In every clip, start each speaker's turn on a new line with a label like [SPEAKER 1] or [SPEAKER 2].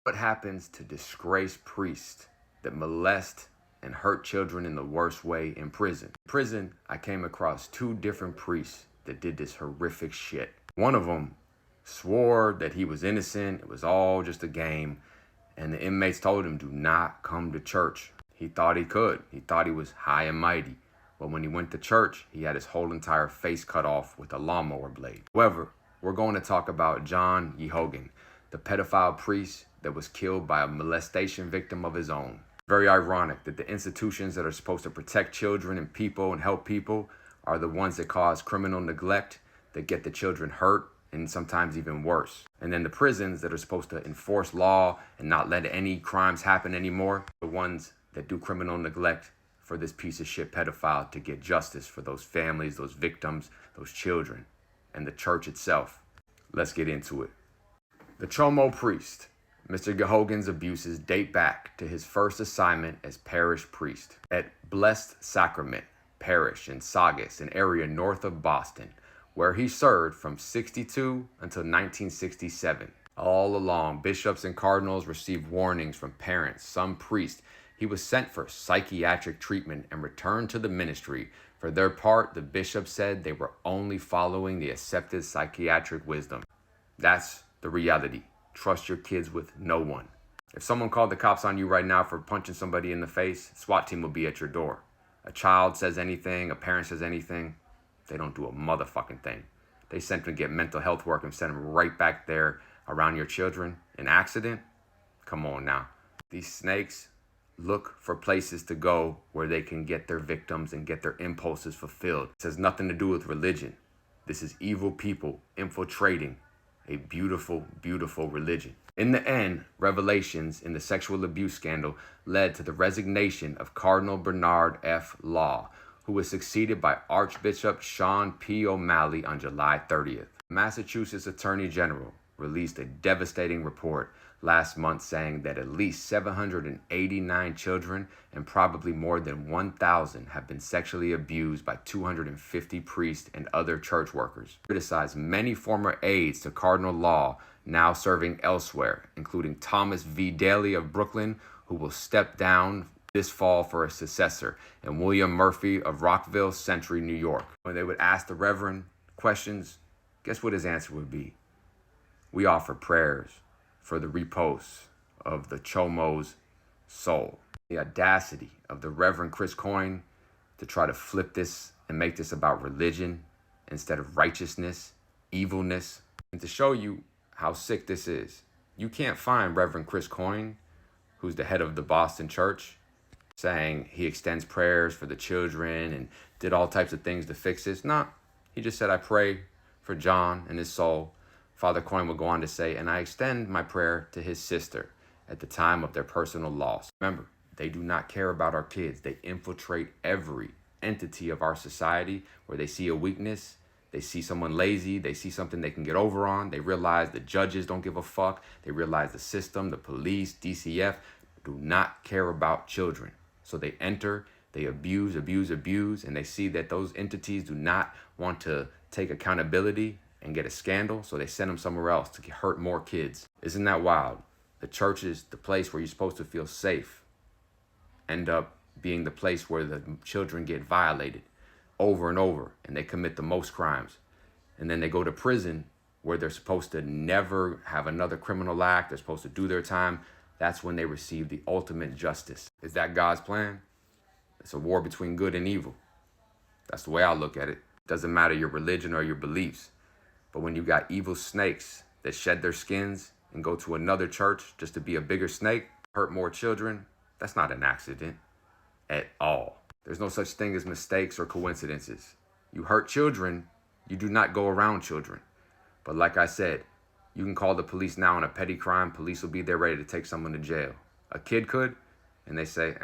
[SPEAKER 1] What happens to disgraced priests that molest and hurt children in the worst way in prison? In prison, I came across two different priests that did this horrific shit. One of them swore that he was innocent, it was all just a game, and the inmates told him, do not come to church. He thought he could. He thought he was high and mighty. But when he went to church, he had his whole entire face cut off with a lawnmower blade. However, we're going to talk about Geoghan, the pedophile priest that was killed by a molestation victim of his own. Very ironic that the institutions that are supposed to protect children and people and help people are the ones that cause criminal neglect, that get the children hurt, and sometimes even worse. And then the prisons that are supposed to enforce law and not let any crimes happen anymore, the ones that do criminal neglect for this piece of shit pedophile to get justice for those families, those victims, those children, and the church itself. Let's get into it. The Chomo priest. Mr. Geoghan's abuses date back to his first assignment as parish priest at Blessed Sacrament Parish in Saugus, an area north of Boston, where he served from 62 until 1967. All along, bishops and cardinals received warnings from parents. Some priests, he was sent for psychiatric treatment and returned to the ministry. For their part, the bishop said they were only following the accepted psychiatric wisdom. That's the reality. Trust your kids with no one. If someone called the cops on you right now for punching somebody in the face, SWAT team will be at your door. A child says anything, a parent says anything, they don't do a motherfucking thing. They sent them to get mental health work and send them right back there around your children. An accident? Come on now. These snakes look for places to go where they can get their victims and get their impulses fulfilled. This has nothing to do with religion. This is evil people infiltrating a beautiful, beautiful religion. In the end, revelations in the sexual abuse scandal led to the resignation of Cardinal Bernard F. Law, who was succeeded by Archbishop Sean P. O'Malley on July 30th. Massachusetts Attorney General released a devastating report last month saying that at least 789 children and probably more than 1,000 have been sexually abused by 250 priests and other church workers. Criticized many former aides to Cardinal Law now serving elsewhere, including Thomas V. Daly of Brooklyn, who will step down this fall for a successor, and William Murphy of Rockville Century, New York. When they would ask the Reverend questions, guess what his answer would be? We offer prayers for the repose of the Chomo's soul. The audacity of the Reverend Chris Coyne to try to flip this and make this about religion instead of righteousness, evilness. And to show you how sick this is, you can't find Reverend Chris Coyne, who's the head of the Boston Church, saying he extends prayers for the children and did all types of things to fix this. No, he just said, I pray for John and his soul. Father Coyne would go on to say, and I extend my prayer to his sister at the time of their personal loss. Remember, they do not care about our kids. They infiltrate every entity of our society where they see a weakness, they see someone lazy, they see something they can get over on. They realize the judges don't give a fuck. They realize the system, the police, DCF do not care about children. So they enter, they abuse, and they see that those entities do not want to take accountability and get a scandal, so they send them somewhere else to hurt more kids. Isn't that wild? The church is the place where you're supposed to feel safe, end up being the place where the children get violated over and over, and they commit the most crimes. And then they go to prison where they're supposed to never have another criminal act, they're supposed to do their time. That's when they receive the ultimate justice. Is that God's plan? It's a war between good and evil. That's the way I look at it. Doesn't matter your religion or your beliefs. But when you got evil snakes that shed their skins and go to another church just to be a bigger snake, hurt more children, that's not an accident at all. There's no such thing as mistakes or coincidences. You hurt children, you do not go around children. But like I said, you can call the police now on a petty crime. Police will be there ready to take someone to jail. A kid could, and they say,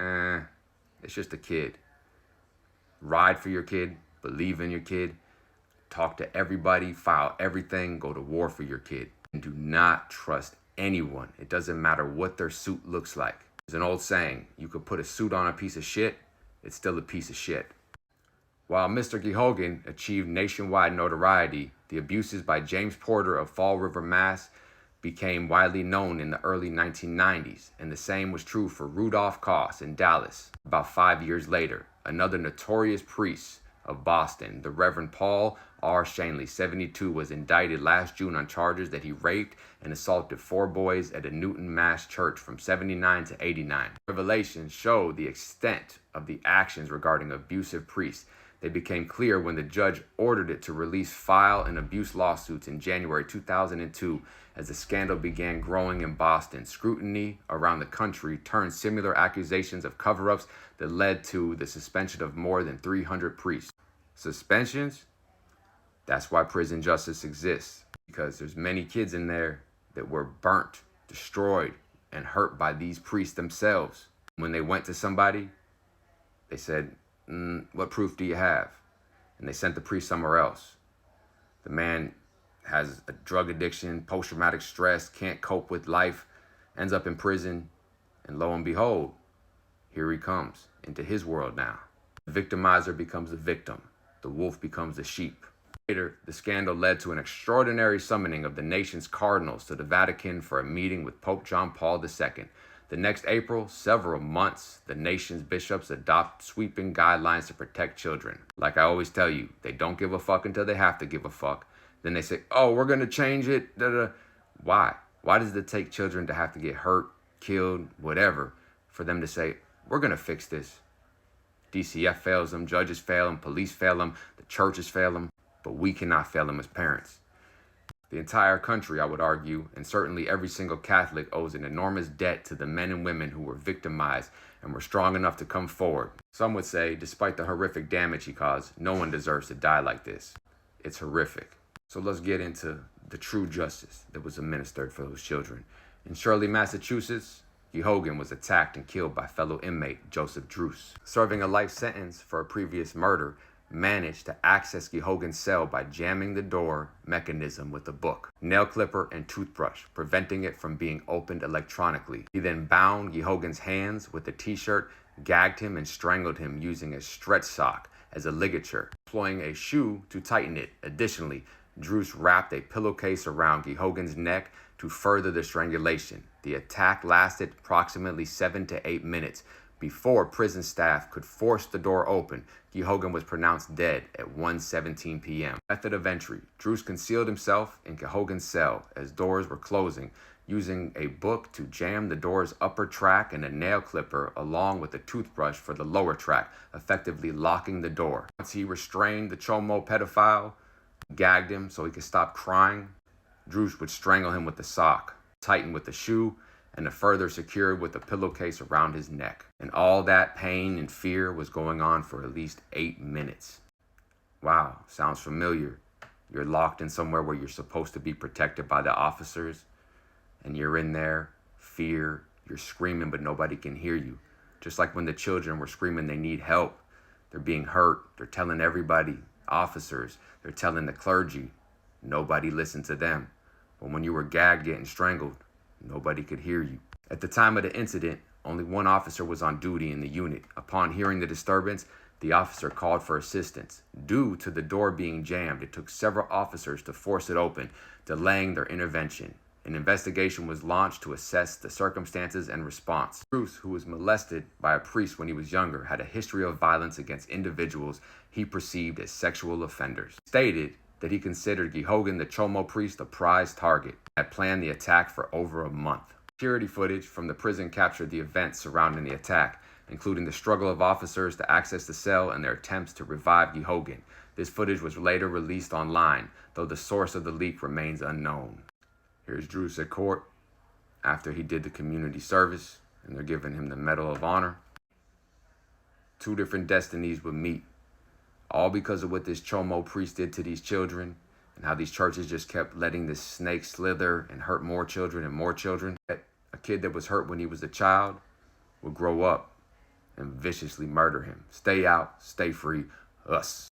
[SPEAKER 1] it's just a kid. Ride for your kid, believe in your kid, talk to everybody, file everything, go to war for your kid. And do not trust anyone. It doesn't matter what their suit looks like. There's an old saying, you could put a suit on a piece of shit, it's still a piece of shit. While Mr. Geoghan achieved nationwide notoriety, the abuses by James Porter of Fall River, Mass. became widely known in the early 1990s, and the same was true for Rudolph Koss in Dallas. About 5 years later, another notorious priest of Boston, the Reverend Paul R. Shanley, 72, was indicted last June on charges that he raped and assaulted 4 boys at a Newton Mass church from 79 to 89. Revelations show the extent of the actions regarding abusive priests. They became clear when the judge ordered it to release file and abuse lawsuits in January 2002 as the scandal began growing in Boston. Scrutiny around the country turned similar accusations of cover-ups that led to the suspension of more than 300 priests. Suspensions? That's why prison justice exists, because there's many kids in there that were burnt, destroyed, and hurt by these priests themselves. When they went to somebody, they said, what proof do you have? And they sent the priest somewhere else. The man has a drug addiction, post-traumatic stress, can't cope with life, ends up in prison, and lo and behold, here he comes into his world now. The victimizer becomes the victim. The wolf becomes the sheep. Later, the scandal led to an extraordinary summoning of the nation's cardinals to the Vatican for a meeting with Pope John Paul II. The next April, several months, the nation's bishops adopt sweeping guidelines to protect children. Like I always tell you, they don't give a fuck until they have to give a fuck. Then they say, oh, we're going to change it. Why? Why does it take children to have to get hurt, killed, whatever, for them to say, we're going to fix this? DCF fails them, judges fail them, police fail them, the churches fail them, but we cannot fail them as parents. The entire country, I would argue, and certainly every single Catholic, owes an enormous debt to the men and women who were victimized and were strong enough to come forward. Some would say, despite the horrific damage he caused, no one deserves to die like this. It's horrific. So let's get into the true justice that was administered for those children. In Shirley, Massachusetts, Geoghan was attacked and killed by fellow inmate Joseph Druce. Serving a life sentence for a previous murder, managed to access Geoghan's cell by jamming the door mechanism with a book, nail clipper, and toothbrush, preventing it from being opened electronically. He then bound Geoghan's hands with a t-shirt, gagged him, and strangled him using a stretch sock as a ligature, employing a shoe to tighten it. Additionally, Druce wrapped a pillowcase around Geoghan's neck to further the strangulation. The attack lasted approximately 7 to 8 minutes. Before prison staff could force the door open, Geoghan was pronounced dead at 1:17 p.m. Method of entry: Druce concealed himself in Geoghan's cell as doors were closing, using a book to jam the door's upper track and a nail clipper along with a toothbrush for the lower track, effectively locking the door. Once he restrained the Chomo pedophile, gagged him so he could stop crying, Druce would strangle him with the sock, tighten with the shoe, and further secured with a pillowcase around his neck. And all that pain and fear was going on for at least 8 minutes. Wow, sounds familiar. You're locked in somewhere where you're supposed to be protected by the officers, and you're in there, fear, you're screaming, but nobody can hear you. Just like when the children were screaming they need help, they're being hurt, they're telling everybody, officers, they're telling the clergy, nobody listened to them. But when you were gagged, getting strangled, nobody could hear you. At the time of the incident, only one officer was on duty in the unit. Upon hearing the disturbance, the officer called for assistance. Due to the door being jammed, it took several officers to force it open, delaying their intervention. An investigation was launched to assess the circumstances and response. Druce, who was molested by a priest when he was younger, had a history of violence against individuals he perceived as sexual offenders. He stated that he considered Geoghan the Chomo priest a prize target, and had planned the attack for over a month. Security footage from the prison captured the events surrounding the attack, including the struggle of officers to access the cell and their attempts to revive Geoghan. This footage was later released online, though the source of the leak remains unknown. Here's Druce at court after he did the community service, and they're giving him the Medal of Honor. 2 different destinies would meet, all because of what this Chomo priest did to these children, and how these churches just kept letting this snake slither and hurt more children and more children. A kid that was hurt when he was a child would grow up and viciously murder him. Stay out, stay free, us.